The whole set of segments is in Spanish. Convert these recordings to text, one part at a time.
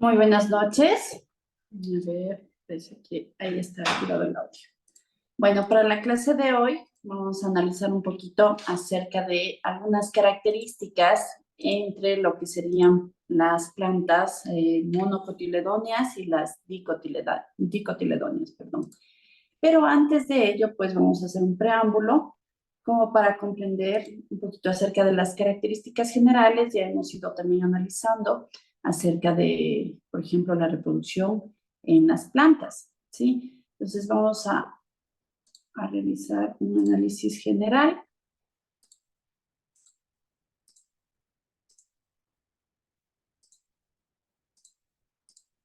Muy buenas noches. A ver, parece que ahí está activado el audio. Bueno, para la clase de hoy vamos a analizar un poquito acerca de algunas características entre lo que serían las plantas monocotiledóneas y las dicotiledóneas, perdón. Pero antes de ello, pues vamos a hacer un preámbulo como para comprender un poquito acerca de las características generales. Ya hemos ido también analizando acerca de, por ejemplo, la reproducción en las plantas, ¿sí? Entonces vamos a realizar un análisis general.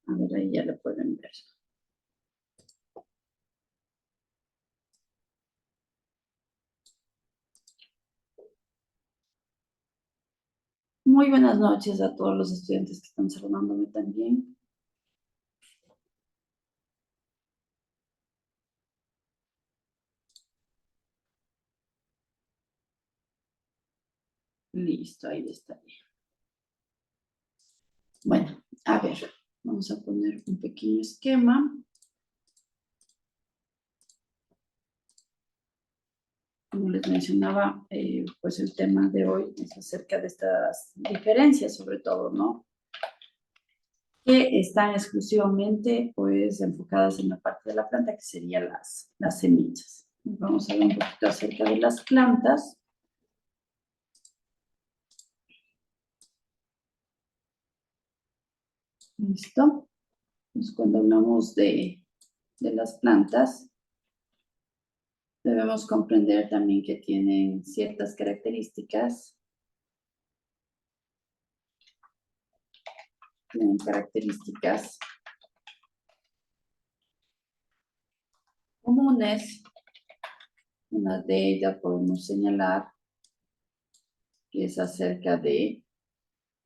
A ver, ahí ya lo pueden ver. Muy buenas noches a todos los estudiantes que están saludándome también. Listo, ahí está bien. Bueno, a ver, vamos a poner un pequeño esquema. Como les mencionaba, pues el tema de hoy es acerca de estas diferencias, sobre todo, ¿no? Que están exclusivamente, pues, enfocadas en la parte de la planta, que serían las semillas. Vamos a ver un poquito acerca de las plantas. ¿Listo? Pues cuando hablamos de las plantas, debemos comprender también que tienen ciertas características. Tienen características comunes. Una de ellas podemos señalar que es acerca de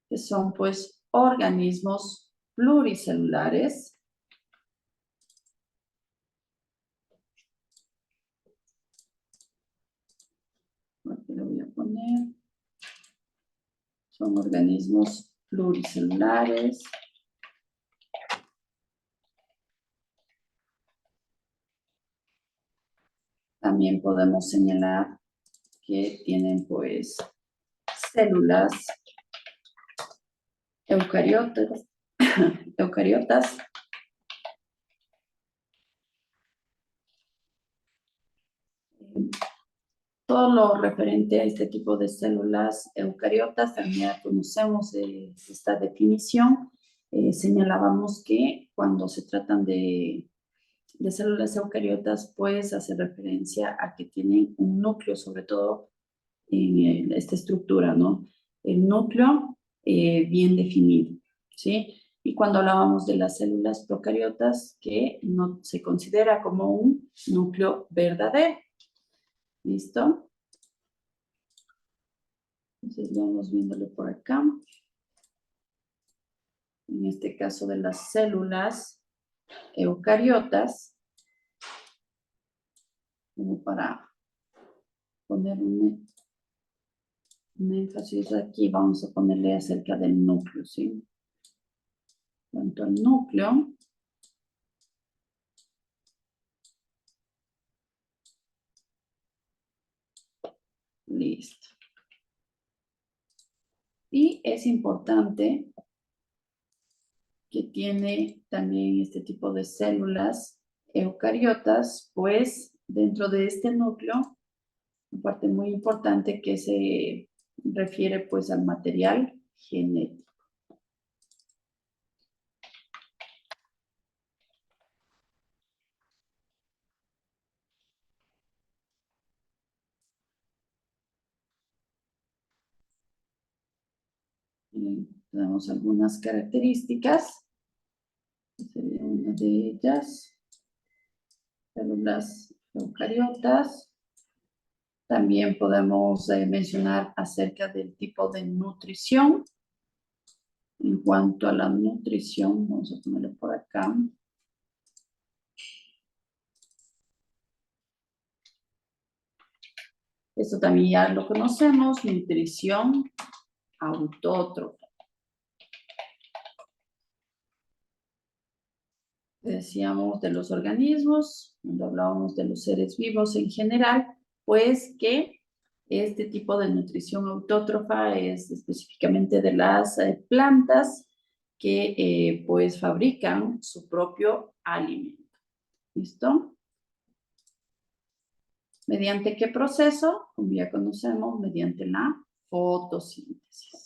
que son pues organismos pluricelulares. Aquí lo voy a poner. Son organismos pluricelulares. También podemos señalar que tienen pues células eucariotas, eucariotas. Todo lo referente a este tipo de células eucariotas, también ya conocemos esta definición. Señalábamos que cuando se tratan de células eucariotas, pues hace referencia a que tienen un núcleo, sobre todo en esta estructura, ¿no? El núcleo bien definido, ¿sí? Y cuando hablábamos de las células procariotas, que no se considera como un núcleo verdadero. ¿Listo? Entonces vamos viéndolo por acá. En este caso de las células eucariotas, como para poner un énfasis aquí, vamos a ponerle acerca del núcleo, ¿sí? En cuanto al núcleo, listo. Y es importante que tiene también este tipo de células eucariotas, pues dentro de este núcleo, una parte muy importante que se refiere pues al material genético. Tenemos algunas características. Sería una de ellas. Células eucariotas. También podemos mencionar acerca del tipo de nutrición. En cuanto a la nutrición, vamos a ponerlo por acá. Esto también ya lo conocemos, nutrición autótrofa. decíamos de los organismos, cuando hablábamos de los seres vivos en general, pues que este tipo de nutrición autótrofa es específicamente de las plantas que pues fabrican su propio alimento. ¿Listo? ¿Mediante qué proceso? Como ya conocemos, mediante la fotosíntesis.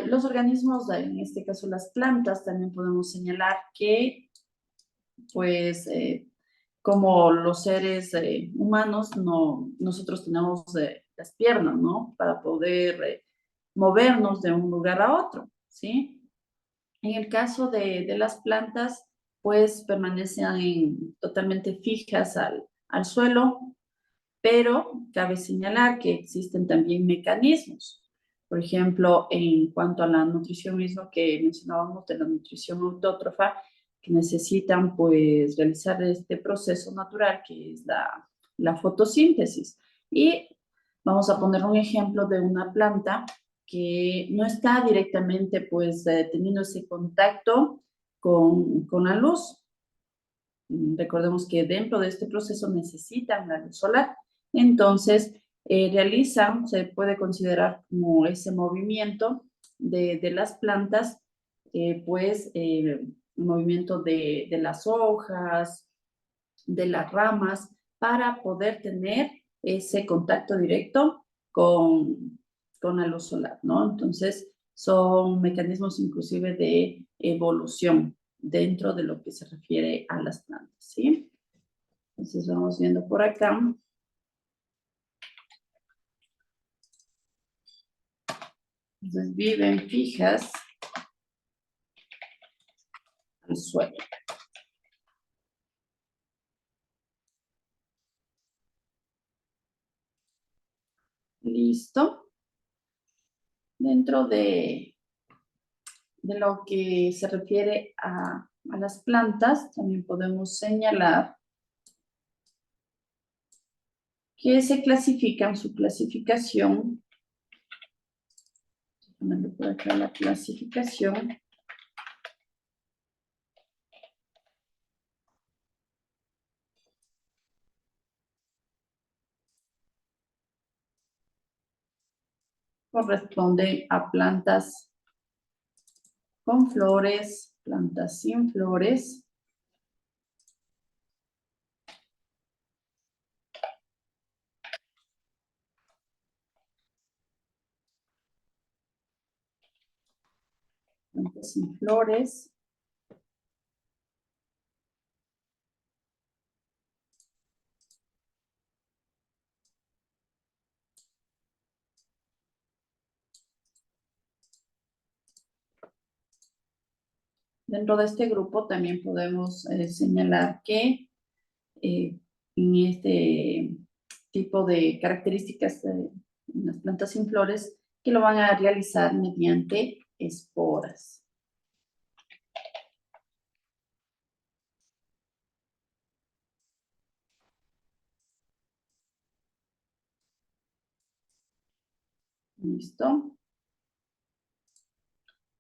Los organismos, en este caso las plantas, también podemos señalar que, pues, como los seres humanos, nosotros tenemos las piernas, ¿no? Para poder movernos de un lugar a otro, ¿sí? En el caso de las plantas, pues permanecen totalmente fijas al suelo, pero cabe señalar que existen también mecanismos. Por ejemplo, en cuanto a la nutrición mismo que mencionábamos de la nutrición autótrofa, que necesitan pues realizar este proceso natural que es la fotosíntesis. Y vamos a poner un ejemplo de una planta que no está directamente pues teniendo ese contacto con la luz. Recordemos que dentro de este proceso necesitan la luz solar. Entonces, realizan, se puede considerar como ese movimiento de las plantas, pues movimiento de las hojas, de las ramas, para poder tener ese contacto directo con la luz solar, ¿no? Entonces, son mecanismos inclusive de evolución dentro de lo que se refiere a las plantas, ¿sí? Entonces, vamos viendo por acá. Entonces, viven fijas al suelo. Listo. Dentro de lo que se refiere a las plantas, también podemos señalar que se clasifican, su clasificación, poniendo por acá la clasificación, corresponde a plantas con flores, plantas sin flores, plantas sin flores, dentro de este grupo también podemos señalar que en este tipo de características en las plantas sin flores, que lo van a realizar mediante esporas. ¿Listo?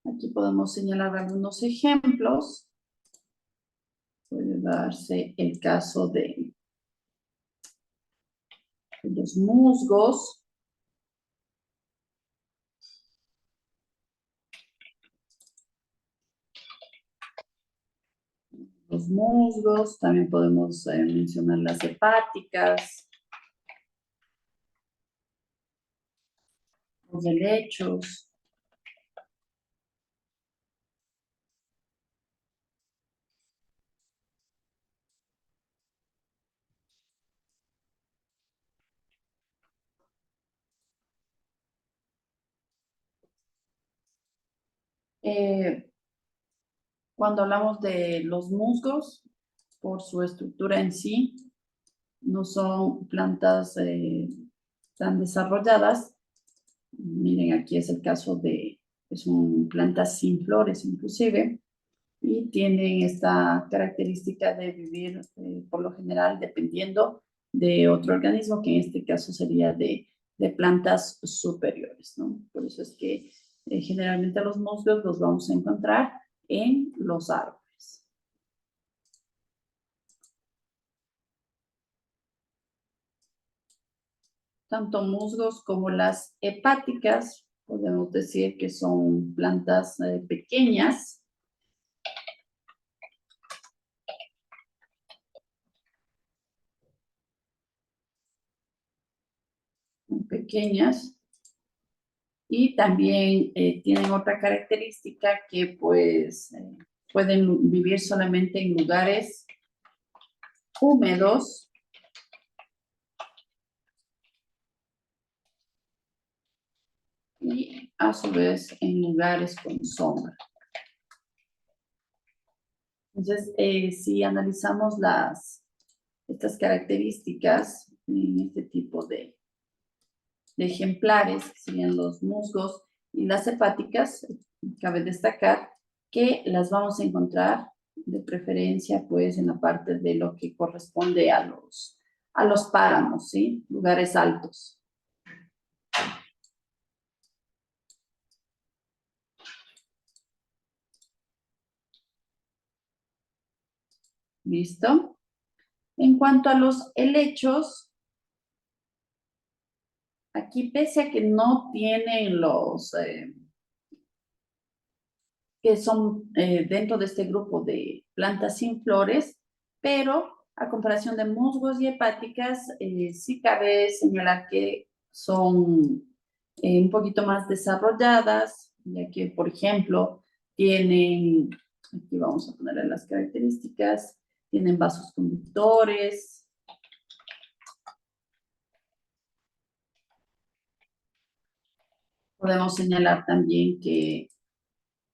Aquí podemos señalar algunos ejemplos. Puede darse el caso de los musgos, también podemos mencionar las hepáticas, los helechos. Cuando hablamos de los musgos, por su estructura en sí, no son plantas tan desarrolladas. Miren, aquí es el caso de, son plantas sin flores inclusive, y tienen esta característica de vivir por lo general dependiendo de otro organismo, que en este caso sería de plantas superiores, ¿no? Por eso es que Generalmente los musgos los vamos a encontrar en los árboles. Tanto musgos como las hepáticas, podemos decir que son plantas pequeñas, y también tienen otra característica que pues pueden vivir solamente en lugares húmedos y a su vez en lugares con sombra. Entonces, si analizamos estas características en este tipo de ejemplares, que serían los musgos y las hepáticas, cabe destacar que las vamos a encontrar de preferencia pues en la parte de lo que corresponde a los páramos, ¿sí? Lugares altos. ¿Listo? En cuanto a los helechos, aquí pese a que no tienen que son dentro de este grupo de plantas sin flores, pero a comparación de musgos y hepáticas, sí cabe señalar que son un poquito más desarrolladas, ya que, por ejemplo, tienen, aquí vamos a ponerle las características, tienen vasos conductores. Podemos señalar también que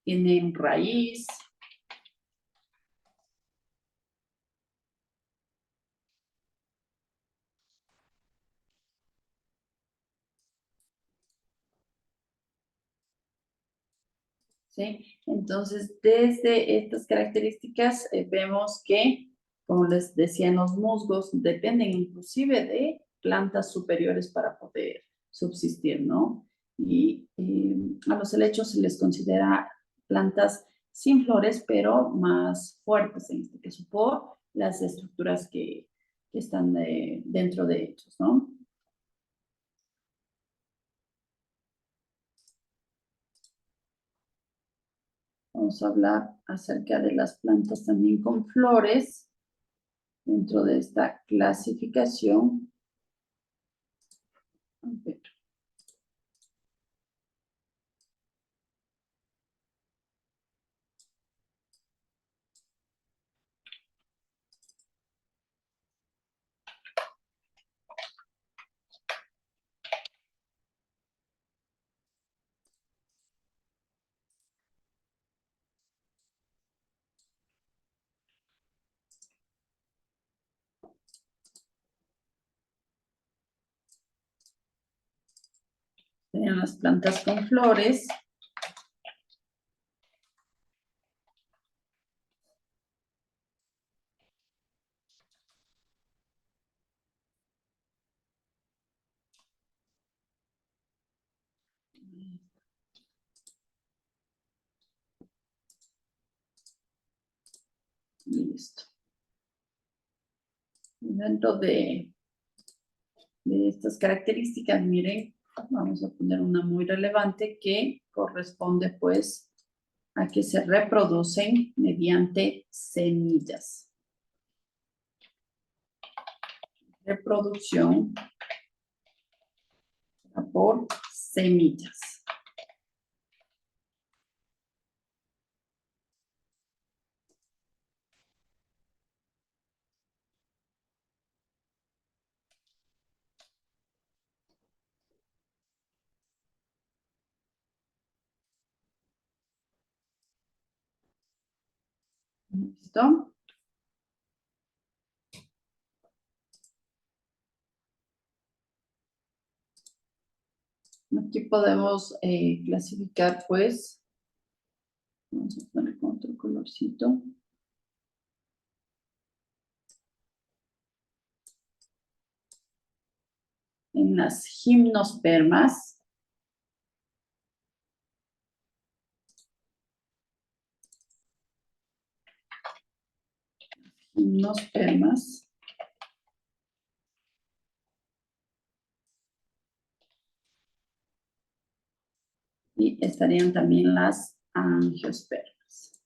tienen raíz. ¿Sí? Entonces, desde estas características vemos que, como les decía, los musgos dependen inclusive de plantas superiores para poder subsistir, ¿no? Y a los helechos se les considera plantas sin flores, pero más fuertes en este caso por las estructuras que están dentro de ellos, ¿no? Vamos a hablar acerca de las plantas también con flores dentro de esta clasificación. A ver. Serían las plantas con flores. Listo. Dentro de estas características, miren, vamos a poner una muy relevante que corresponde pues a que se reproducen mediante semillas. Reproducción por semillas. ¿Listo? Aquí podemos clasificar pues, vamos a poner con otro colorcito. En las gimnospermas. gimnospermas. Y estarían también las angiospermas.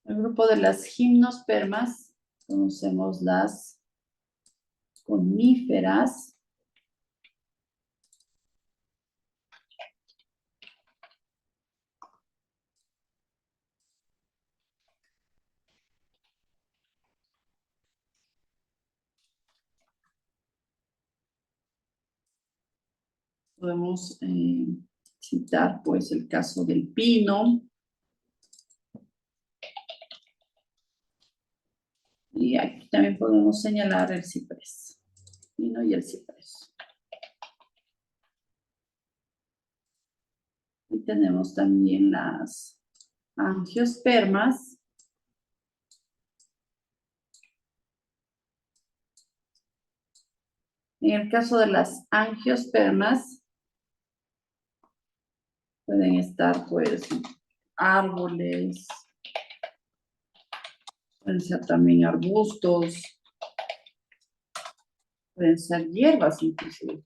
El grupo de las gimnospermas, conocemos las coníferas. Podemos citar pues el caso del pino. Y aquí también podemos señalar el ciprés. Pino y el ciprés. Y tenemos también las angiospermas. En el caso de las angiospermas, pueden estar pues árboles, pueden ser también arbustos, pueden ser hierbas inclusive.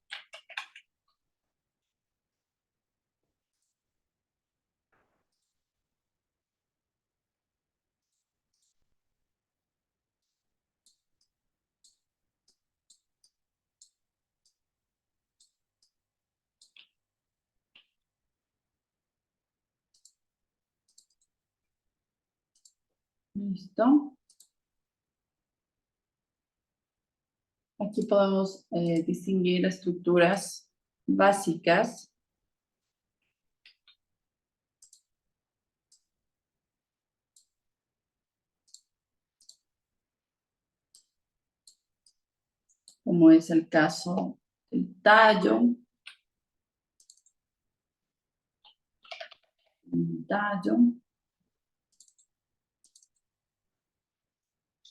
¿Listo? Aquí podemos distinguir estructuras básicas. Como es el caso del tallo. Un tallo.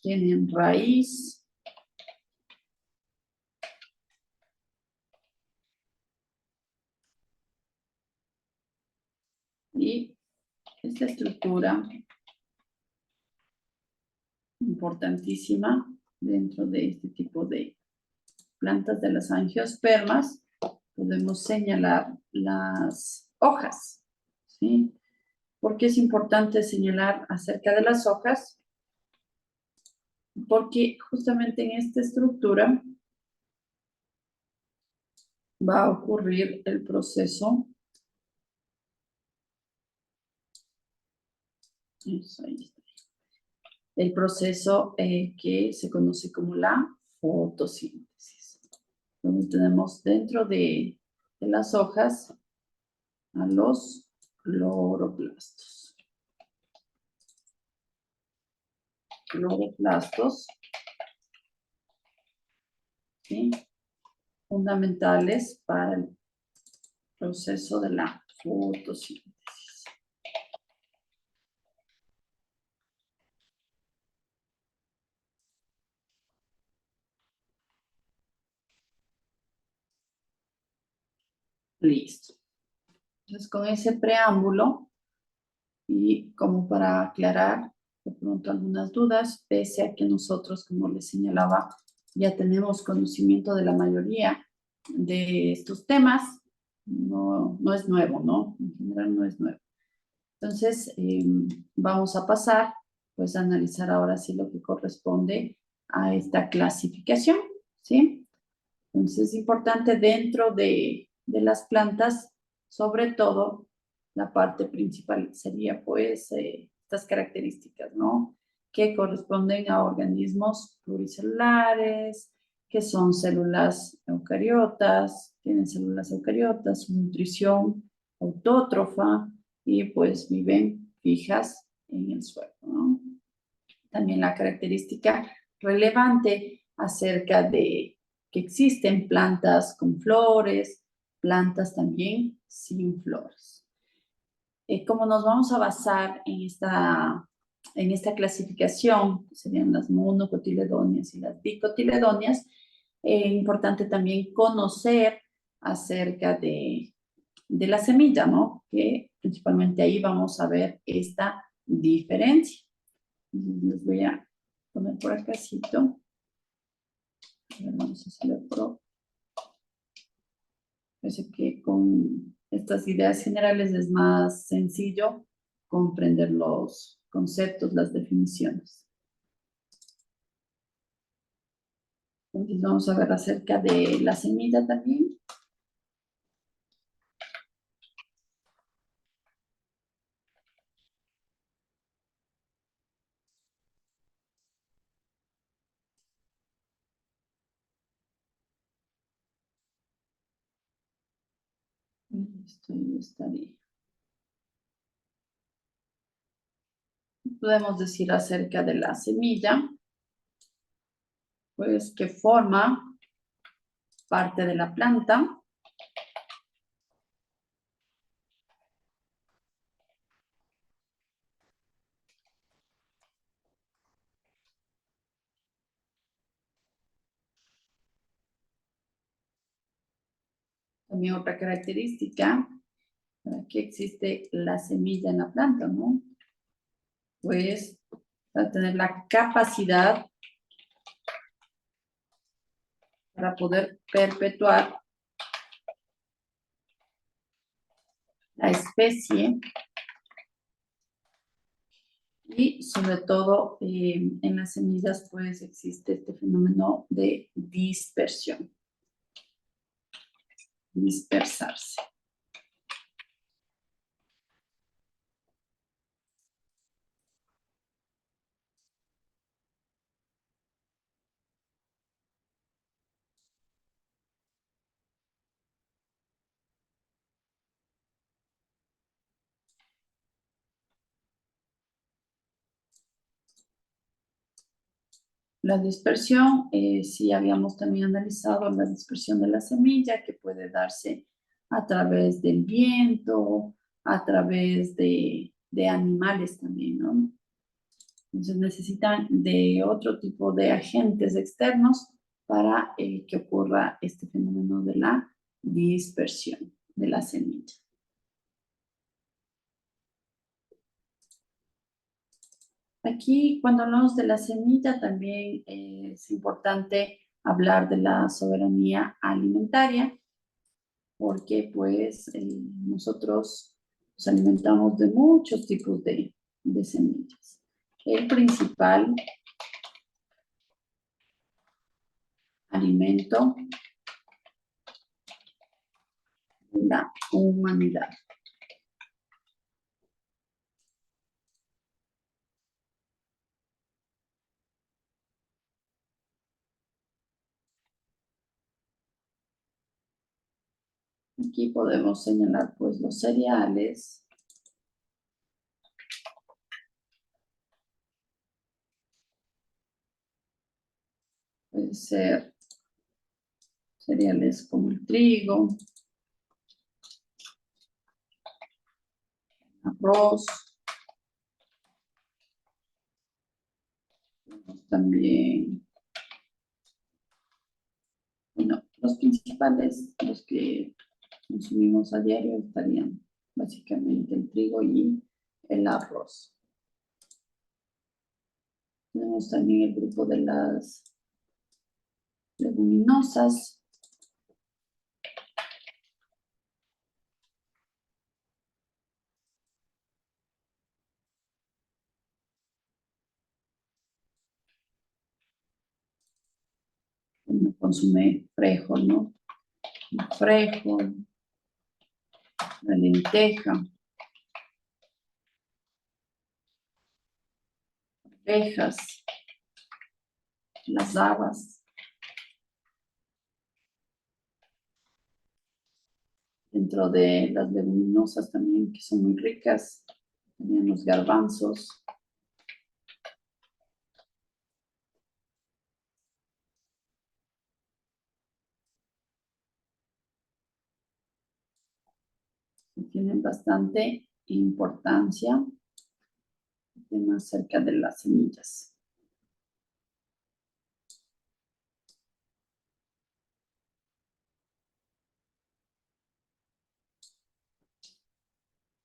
Tienen raíz. Y esta estructura importantísima dentro de este tipo de plantas de las angiospermas, podemos señalar las hojas, ¿sí? ¿Por qué es importante señalar acerca de las hojas? Porque justamente en esta estructura va a ocurrir el proceso. Eso, ahí está. El proceso que se conoce como la fotosíntesis. Donde tenemos dentro de las hojas a los cloroplastos. Cloroplastos, ¿sí? Fundamentales para el proceso de la fotosíntesis. Listo. Entonces, con ese preámbulo y como para aclarar de pronto algunas dudas, pese a que nosotros, como les señalaba, ya tenemos conocimiento de la mayoría de estos temas, no es nuevo, ¿no? En general no es nuevo. Entonces, vamos a pasar, pues, a analizar ahora sí lo que corresponde a esta clasificación, ¿sí? Entonces, es importante dentro de las plantas, sobre todo, la parte principal sería, pues, estas características, ¿no? Que corresponden a organismos pluricelulares, que son células eucariotas, tienen células eucariotas, su nutrición autótrofa y pues viven fijas en el suelo, ¿no? También la característica relevante acerca de que existen plantas con flores, plantas también sin flores. ¿Cómo nos vamos a basar en esta clasificación? Serían las monocotiledóneas y las dicotiledóneas. Importante también conocer acerca de la semilla, ¿no? Que principalmente ahí vamos a ver esta diferencia. Les voy a poner por acá. Vamos a hacerlo por... Parece que con estas ideas generales es más sencillo comprender los conceptos, las definiciones. Entonces vamos a ver acerca de la semilla también. Esto ya estaría. Podemos decir acerca de la semilla, pues que forma parte de la planta. También otra característica, ¿para qué existe la semilla en la planta, no? Pues para tener la capacidad para poder perpetuar la especie y sobre todo en las semillas pues existe este fenómeno de dispersión, dispersarse. La dispersión, sí habíamos también analizado la dispersión de la semilla que puede darse a través del viento, a través de animales también, ¿no? Entonces necesitan de otro tipo de agentes externos para que ocurra este fenómeno de la dispersión de la semilla. Aquí, cuando hablamos de la semilla, también es importante hablar de la soberanía alimentaria, porque pues nosotros nos alimentamos de muchos tipos de semillas. El principal alimento de la humanidad. Aquí podemos señalar pues los cereales, puede ser cereales como el trigo, arroz, también, bueno, los principales, los que consumimos a diario estarían básicamente el trigo y el arroz. Tenemos también el grupo de las leguminosas, uno consume frijol, ¿no? El frijol, la lenteja, arvejas, las habas. Dentro de las leguminosas también, que son muy ricas, también los garbanzos, que tienen bastante importancia, temas acerca de las semillas.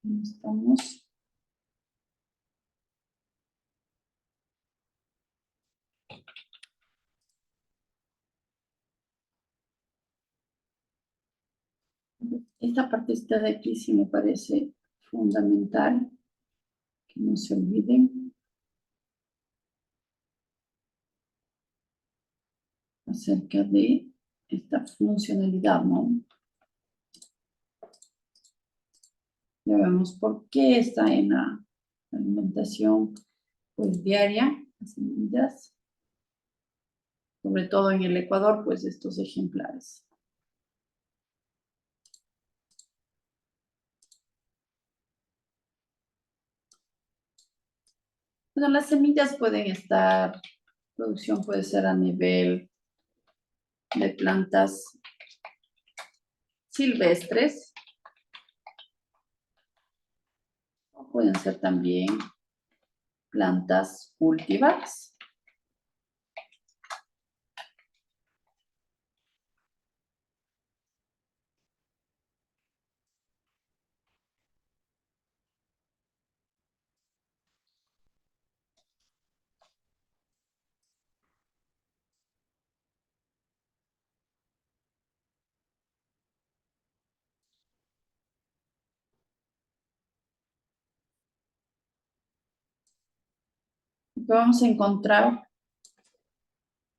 Ahí estamos. Esta partecita de aquí sí me parece fundamental, que no se olviden acerca de esta funcionalidad, ¿no? Ya vemos por qué está en la alimentación pues diaria, las semillas, sobre todo en el Ecuador, pues estos ejemplares. Bueno, las semillas pueden estar, producción puede ser a nivel de plantas silvestres, o pueden ser también plantas cultivadas. Vamos a encontrar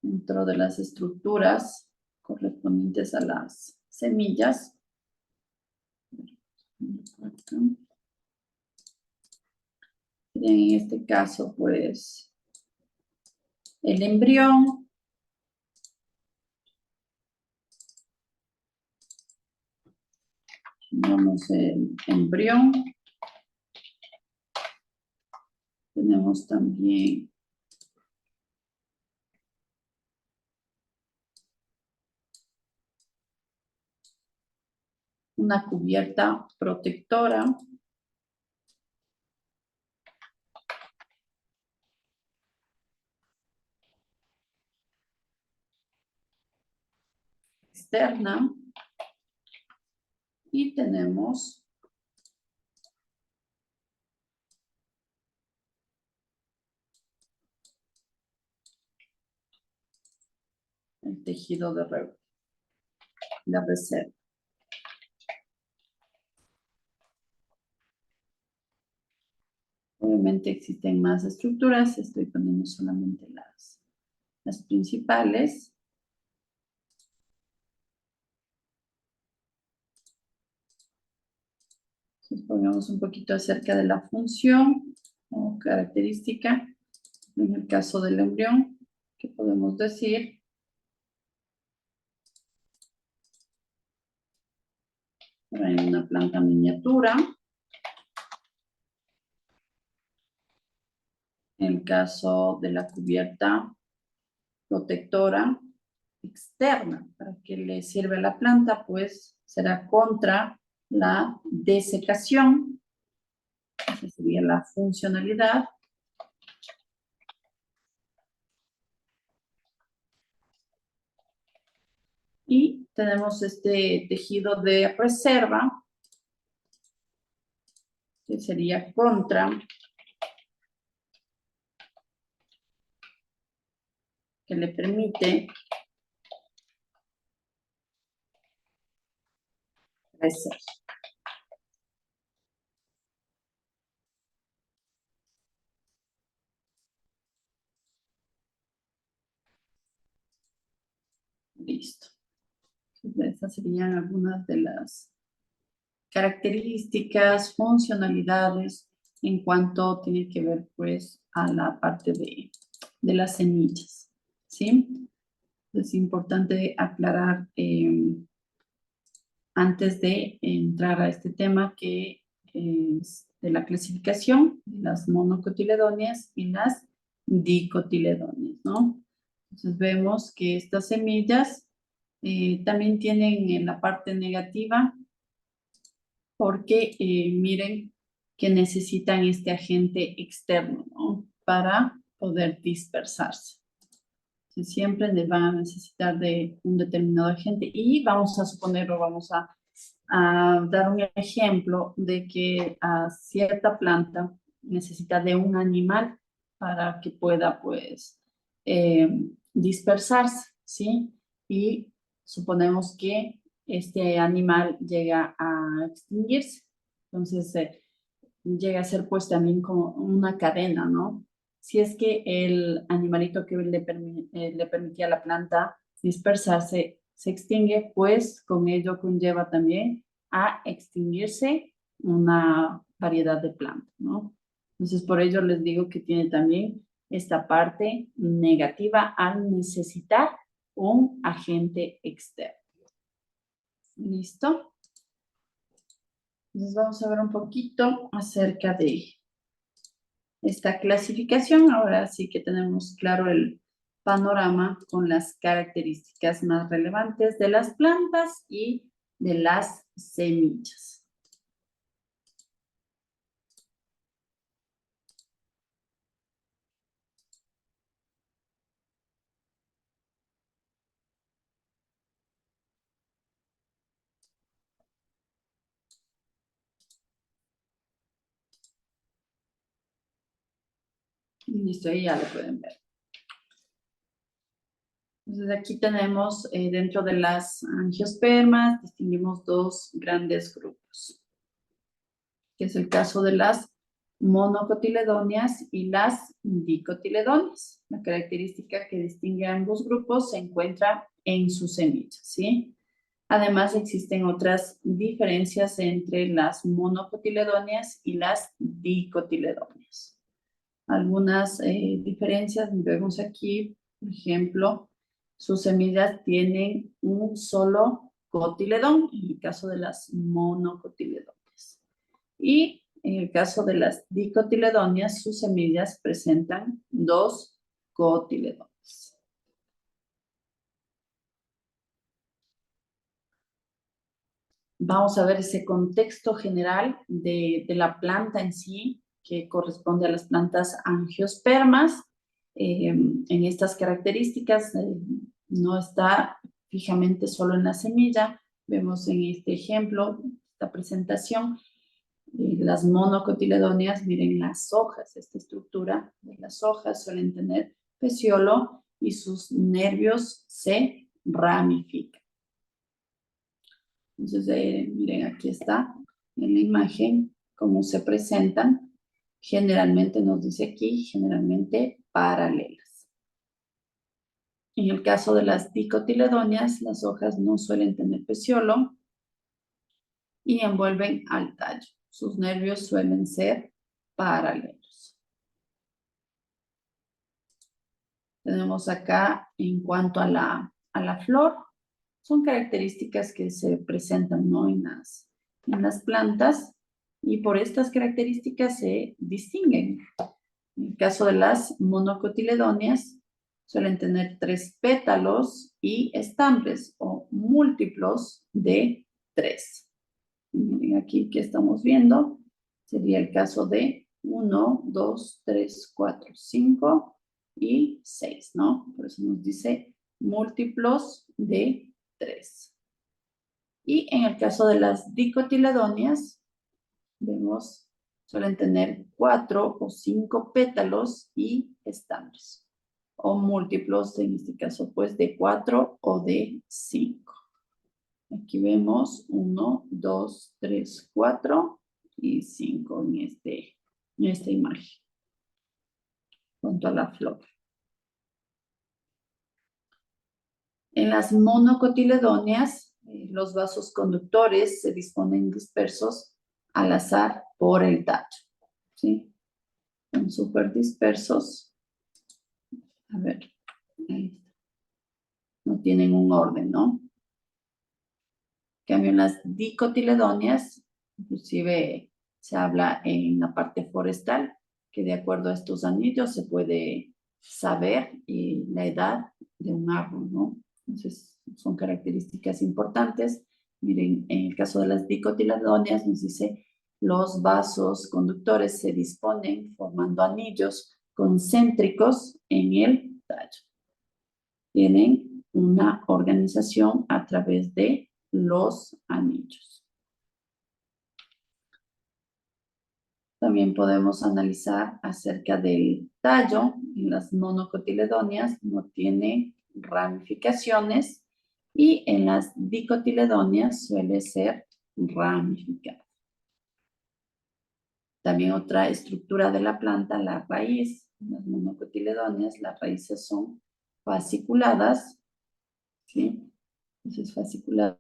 dentro de las estructuras correspondientes a las semillas. En este caso, pues, el embrión. Tenemos el embrión. Tenemos también una cubierta protectora. Externa. Y tenemos el tejido de la reserva. Obviamente existen más estructuras, estoy poniendo solamente las principales. Entonces pongamos un poquito acerca de la función o característica. En el caso del embrión, ¿qué podemos decir? Hay una planta miniatura. En el caso de la cubierta protectora externa, ¿para qué le sirve a la planta? Pues será contra la desecación. Esa sería la funcionalidad. Y tenemos este tejido de reserva, que sería contra, que le permite crecer. Listo. Entonces, estas serían algunas de las características, funcionalidades en cuanto tiene que ver pues a la parte de las semillas, ¿sí? Es importante aclarar antes de entrar a este tema que es de la clasificación de las monocotiledóneas y las dicotiledóneas, ¿no? Entonces vemos que estas semillas también tienen en la parte negativa porque miren que necesitan este agente externo, ¿no? Para poder dispersarse. Entonces, siempre les van a necesitar de un determinado agente y vamos a suponer o vamos a dar un ejemplo de que cierta planta necesita de un animal para que pueda, pues, eh, dispersarse, ¿sí? Y suponemos que este animal llega a extinguirse. Entonces, llega a ser pues también como una cadena, ¿no? Si es que el animalito que le permitía a la planta dispersarse se extingue, pues con ello conlleva también a extinguirse una variedad de plantas, ¿no? Entonces, por ello les digo que tiene también esta parte negativa al necesitar un agente externo. ¿Listo? Entonces vamos a ver un poquito acerca de esta clasificación. Ahora sí que tenemos claro el panorama con las características más relevantes de las plantas y de las semillas. Listo, ahí ya lo pueden ver. Entonces aquí tenemos dentro de las angiospermas, distinguimos dos grandes grupos, que es el caso de las monocotiledóneas y las dicotiledóneas. La característica que distingue a ambos grupos se encuentra en sus semillas, ¿sí? Además, existen otras diferencias entre las monocotiledóneas y las dicotiledóneas. Algunas diferencias vemos aquí, por ejemplo, sus semillas tienen un solo cotiledón, en el caso de las monocotiledóneas. Y en el caso de las dicotiledóneas, sus semillas presentan dos cotiledones. Vamos a ver ese contexto general de la planta en sí, que corresponde a las plantas angiospermas. En estas características no está fijamente solo en la semilla. Vemos en este ejemplo, esta presentación, las monocotiledóneas, miren las hojas, esta estructura de las hojas suelen tener peciolo y sus nervios se ramifican. Entonces, miren, aquí está en la imagen cómo se presentan. Generalmente nos dice aquí, generalmente paralelas. En el caso de las dicotiledóneas, las hojas no suelen tener peciolo y envuelven al tallo. Sus nervios suelen ser paralelos. Tenemos acá en cuanto a la flor, son características que se presentan, ¿no?, en las plantas y por estas características se distinguen. En el caso de las monocotiledóneas, suelen tener 3 pétalos y estambres o múltiplos de 3. Miren aquí que estamos viendo, sería el caso de 1, 2, 3, 4, 5 y 6, ¿no? Por eso nos dice múltiplos de 3. Y en el caso de las dicotiledóneas, vemos, suelen tener 4 o 5 pétalos y estambres, o múltiplos, en este caso, pues, de 4 o de 5. Aquí vemos 1, 2, 3, 4 y 5 en esta imagen, junto a la flor. En las monocotiledóneas, los vasos conductores se disponen dispersos al azar por el tallo, ¿sí? Son súper dispersos. A ver, ahí está. No tienen un orden, ¿no? En cambio, en las dicotiledóneas, inclusive se habla en la parte forestal, que de acuerdo a estos anillos se puede saber la edad de un árbol, ¿no? Entonces, son características importantes. Miren, en el caso de las dicotiledóneas nos dice, los vasos conductores se disponen formando anillos concéntricos en el tallo. Tienen una organización a través de los anillos. También podemos analizar acerca del tallo. En las monocotiledóneas no tiene ramificaciones y en las dicotiledóneas suele ser ramificado. También otra estructura de la planta, la raíz. En las monocotiledóneas las raíces son fasciculadas, ¿sí? Entonces fasciculada